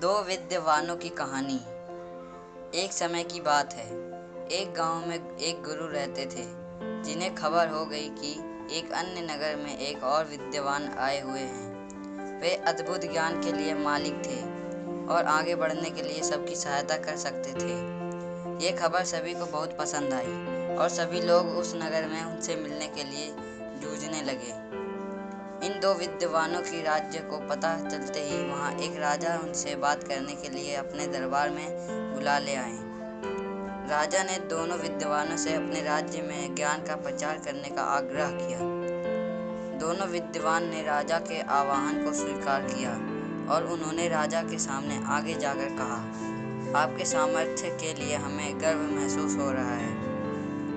दो विद्वानों की कहानी। एक समय की बात है। एक गांव में एक गुरु रहते थे, जिन्हें खबर हो गई कि एक अन्य नगर में एक और विद्वान आए हुए हैं। वे अद्भुत ज्ञान के लिए मालिक थे और आगे बढ़ने के लिए सबकी सहायता कर सकते थे। ये खबर सभी को बहुत पसंद आई और सभी लोग उस नगर में उनसे मिलने के लिए जूझने लगे। इन दो विद्वानों की राज्य को पता चलते ही वहाँ एक राजा उनसे बात करने के लिए अपने दरबार में बुला ले आए। राजा ने दोनों विद्वानों से अपने राज्य में ज्ञान का प्रचार करने का आग्रह किया। दोनों विद्वान ने राजा के आह्वान को स्वीकार किया और उन्होंने राजा के सामने आगे जाकर कहा, आपके सामर्थ्य के लिए हमें गर्व महसूस हो रहा है।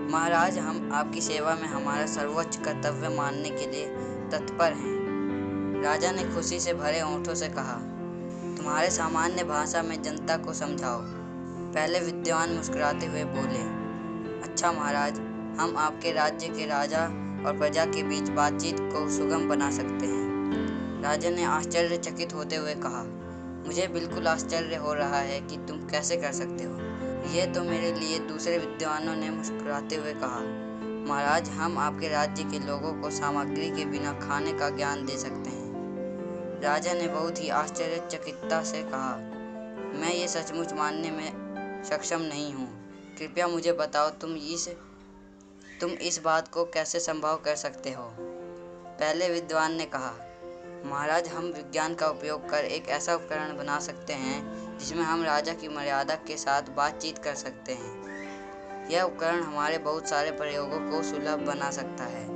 महाराज, हम आपकी सेवा में हमारा सर्वोच्च कर्तव्य मानने के लिए तत्पर हैं। राजा ने खुशी से भरे होठों से कहा, तुम्हारे सामान्य भाषा में जनता को समझाओ। पहले विद्वान मुस्कुराते हुए बोले, अच्छा महाराज, हम आपके राज्य के राजा और प्रजा के बीच बातचीत को सुगम बना सकते हैं। राजा ने आश्चर्यचकित होते हुए कहा, मुझे बिल्कुल आश्चर्य हो रहा है कि तुम कैसे कर सकते हो। यह तो मेरे लिए। दूसरे विद्वानों ने मुस्कुराते हुए कहा, महाराज, हम आपके राज्य के लोगों को सामग्री के बिना खाने का ज्ञान दे सकते हैं। राजा ने बहुत ही आश्चर्यचकितता से कहा, मैं ये सचमुच मानने में सक्षम नहीं हूँ। कृपया मुझे बताओ, तुम इस बात को कैसे संभव कर सकते हो। पहले विद्वान ने कहा, महाराज, हम विज्ञान का उपयोग कर एक ऐसा उपकरण बना सकते हैं जिसमें हम राजा की मर्यादा के साथ बातचीत कर सकते हैं। यह उपकरण हमारे बहुत सारे प्रयोगों को सुलभ बना सकता है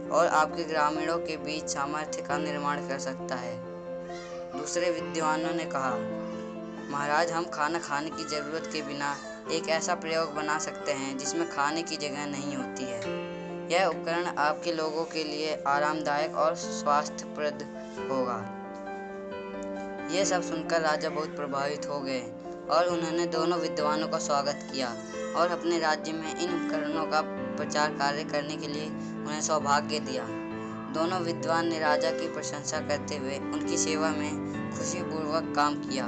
और आपके ग्रामीणों के बीच सामर्थ्य का निर्माण कर सकता है। दूसरे विद्वानों ने कहा, महाराज, हम खाना खाने की जरूरत के बिना एक ऐसा प्रयोग बना सकते हैं जिसमें खाने की जगह नहीं होती है। यह उपकरण आपके लोगों के लिए आरामदायक और स्वास्थ्यप्रद होगा। यह सब सुनकर राजा बहुत प्रभावित हो गए और उन्होंने दोनों विद्वानों का स्वागत किया और अपने राज्य में इन उपकरणों का प्रचार कार्य करने के लिए उन्हें सौभाग्य दिया। दोनों विद्वान ने राजा की प्रशंसा करते हुए उनकी सेवा में खुशीपूर्वक काम किया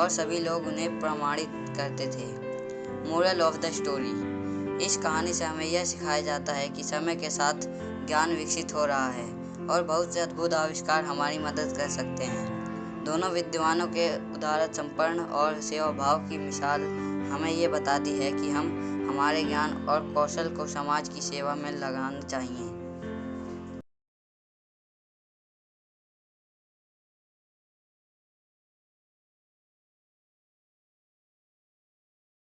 और सभी लोग उन्हें प्रमाणित करते थे। Moral of the story. इस कहानी से हमें यह सिखाया जाता है कि समय के साथ ज्ञान विकसित हो रहा है और बहुत से अद्भुत आविष्कार हमारी मदद कर सकते हैं। दोनों विद्वानों के उदारता संपन्न और सेवा भाव की मिसाल हमें ये बताती है कि हम हमारे ज्ञान और कौशल को समाज की सेवा में लगाना चाहिए।